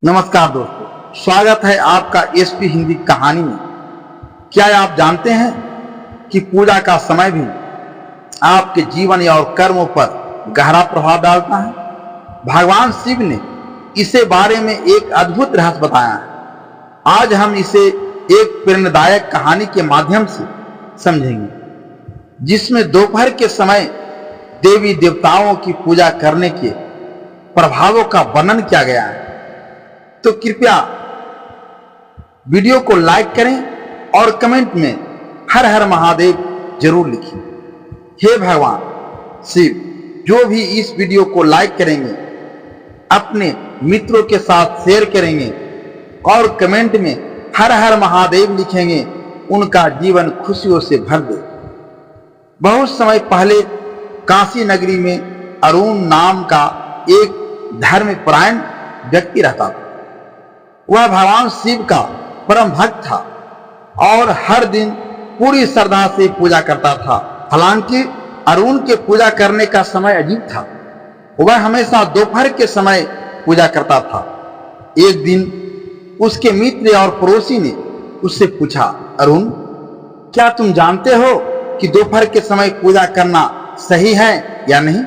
नमस्कार दोस्तों, स्वागत है आपका एसपी हिंदी कहानी में। क्या आप जानते हैं कि पूजा का समय भी आपके जीवन और कर्मों पर गहरा प्रभाव डालता है। भगवान शिव ने इसे बारे में एक अद्भुत रहस्य बताया है। आज हम इसे एक प्रेरणादायक कहानी के माध्यम से समझेंगे, जिसमें दोपहर के समय देवी देवताओं की पूजा करने के प्रभावों का वर्णन किया गया है। तो कृपया वीडियो को लाइक करें और कमेंट में हर हर महादेव जरूर लिखें। हे भगवान शिव, जो भी इस वीडियो को लाइक करेंगे, अपने मित्रों के साथ शेयर करेंगे और कमेंट में हर हर महादेव लिखेंगे, उनका जीवन खुशियों से भर दे। बहुत समय पहले काशी नगरी में अरुण नाम का एक धर्मपरायण व्यक्ति रहता था। वह भगवान शिव का परम भक्त था और हर दिन पूरी श्रद्धा से पूजा करता था। हालांकि अरुण के पूजा करने का समय अजीब था। वह हमेशा दोपहर के समय पूजा करता था। एक दिन उसके मित्र और पड़ोसी ने उससे पूछा, अरुण, क्या तुम जानते हो कि दोपहर के समय पूजा करना सही है या नहीं?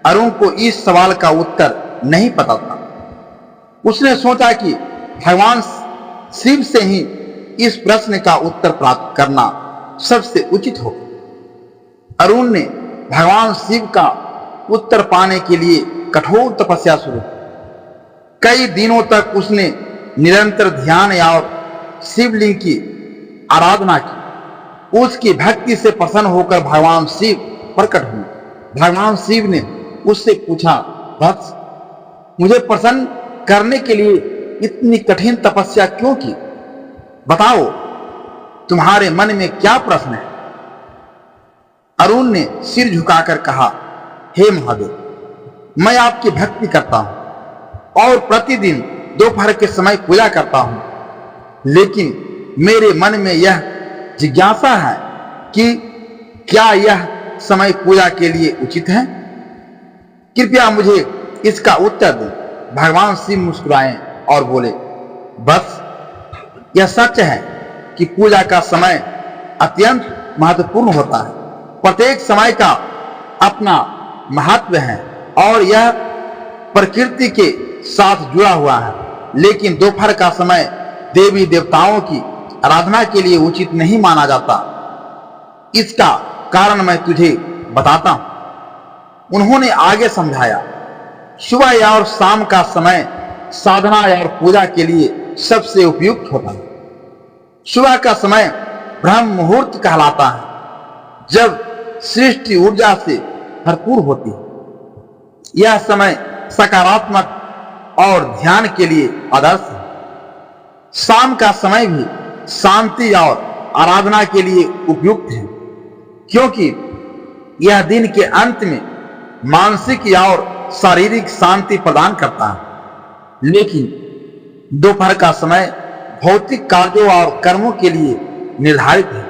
अरुण को इस सवाल का उत्तर नहीं पता था। उसने सोचा कि भगवान शिव से ही इस प्रश्न का उत्तर प्राप्त करना सबसे उचित होगा। अरुण ने भगवान शिव का उत्तर पाने के लिए कठोर तपस्या शुरू की। कई दिनों तक उसने निरंतर ध्यान और शिवलिंग की आराधना की। उसकी भक्ति से प्रसन्न होकर भगवान शिव प्रकट हुए। भगवान शिव ने उससे पूछा, वत्स, मुझे प्रसन्न करने के लिए इतनी कठिन तपस्या क्यों की? बताओ, तुम्हारे मन में क्या प्रश्न है? अरुण ने सिर झुकाकर कहा, हे महादेव, मैं आपकी भक्ति करता हूं और प्रतिदिन दोपहर के समय पूजा करता हूं, लेकिन मेरे मन में यह जिज्ञासा है कि क्या यह समय पूजा के लिए उचित है? कृपया मुझे इसका उत्तर दें। भगवान शिव मुस्कुराए और बोले, बस, यह सच है कि पूजा का समय अत्यंत महत्वपूर्ण होता है। प्रत्येक समय का अपना महत्व है और यह प्रकृति के साथ जुड़ा हुआ है, लेकिन दोपहर का समय देवी देवताओं की आराधना के लिए उचित नहीं माना जाता। इसका कारण मैं तुझे बताता हूं। उन्होंने आगे समझाया, सुबह और शाम का समय साधना और पूजा के लिए सबसे उपयुक्त होता है। सुबह का समय ब्रह्म मुहूर्त कहलाता है, जब सृष्टि ऊर्जा से भरपूर होती है। यह समय सकारात्मक और ध्यान के लिए आदर्श है। शाम का समय भी शांति और आराधना के लिए उपयुक्त है, क्योंकि यह दिन के अंत में मानसिक और शारीरिक शांति प्रदान करता है। लेकिन दोपहर का समय भौतिक कार्यों और कर्मों के लिए निर्धारित है।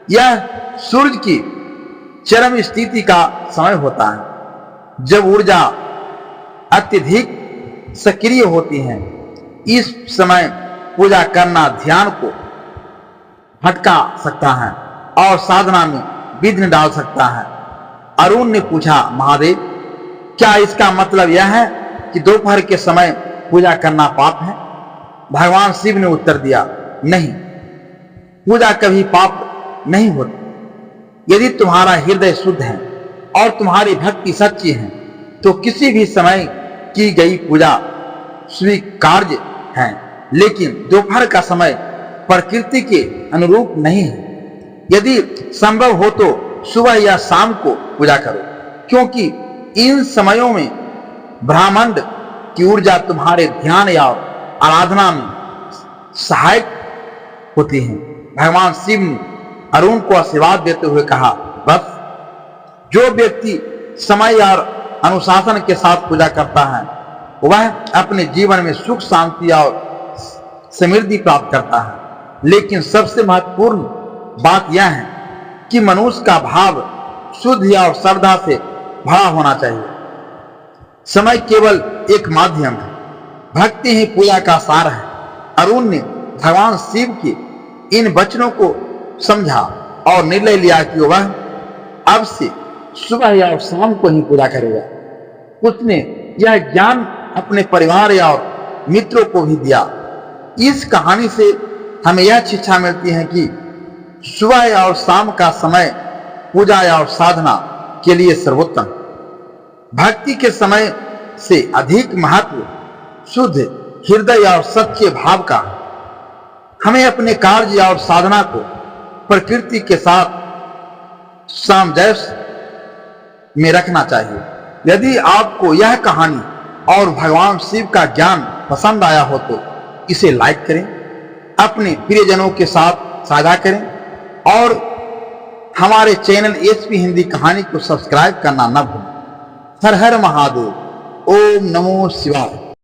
यह सूर्य की चरम स्थिति का समय होता है, जब ऊर्जा अत्यधिक सक्रिय होती है। इस समय पूजा करना ध्यान को भटका सकता है और साधना में विघ्न डाल सकता है। अरुण ने पूछा, महादेव, क्या इसका मतलब यह है कि दोपहर के समय पूजा करना पाप है? भगवान शिव ने उत्तर दिया, नहीं, पूजा कभी पाप नहीं होती। यदि तुम्हारा हृदय शुद्ध है और तुम्हारी भक्ति सच्ची है, तो किसी भी समय की गई पूजा स्वीकार्य है। लेकिन दोपहर का समय प्रकृति के अनुरूप नहीं है। यदि संभव हो तो सुबह या शाम को पूजा करो, क्योंकि इन समयों में ब्रह्मांड की ऊर्जा तुम्हारे ध्यान या आराधना में सहायक होती है। भगवान शिव ने अरुण को आशीर्वाद देते हुए कहा, बस, जो व्यक्ति समय और अनुशासन के साथ पूजा करता है, वह अपने जीवन में सुख, शांति और समृद्धि प्राप्त करता है। लेकिन सबसे महत्वपूर्ण बात यह है कि मनुष्य का भाव शुद्ध और श्रद्धा से भरा होना चाहिए। समय केवल एक माध्यम है, भक्ति ही पूजा का सार है। अरुण ने भगवान शिव के इन वचनों को समझा और निर्णय लिया कि वह अब से सुबह और शाम को ही पूजा करेगा। उसने यह ज्ञान अपने परिवार और मित्रों को भी दिया। इस कहानी से हमें यह शिक्षा मिलती है कि सुबह और शाम का समय पूजा और साधना के लिए सर्वोत्तम। भक्ति के समय से अधिक महत्व शुद्ध हृदय और सच्चे भाव का। हमें अपने कार्य और साधना को प्रकृति के साथ सामंजस्य में रखना चाहिए। यदि आपको यह कहानी और भगवान शिव का ज्ञान पसंद आया हो तो इसे लाइक करें, अपने प्रियजनों के साथ साझा करें और हमारे चैनल एसपी हिंदी कहानी को सब्सक्राइब करना न भूलें। हर हर महादेव। ओम नमो शिवाय।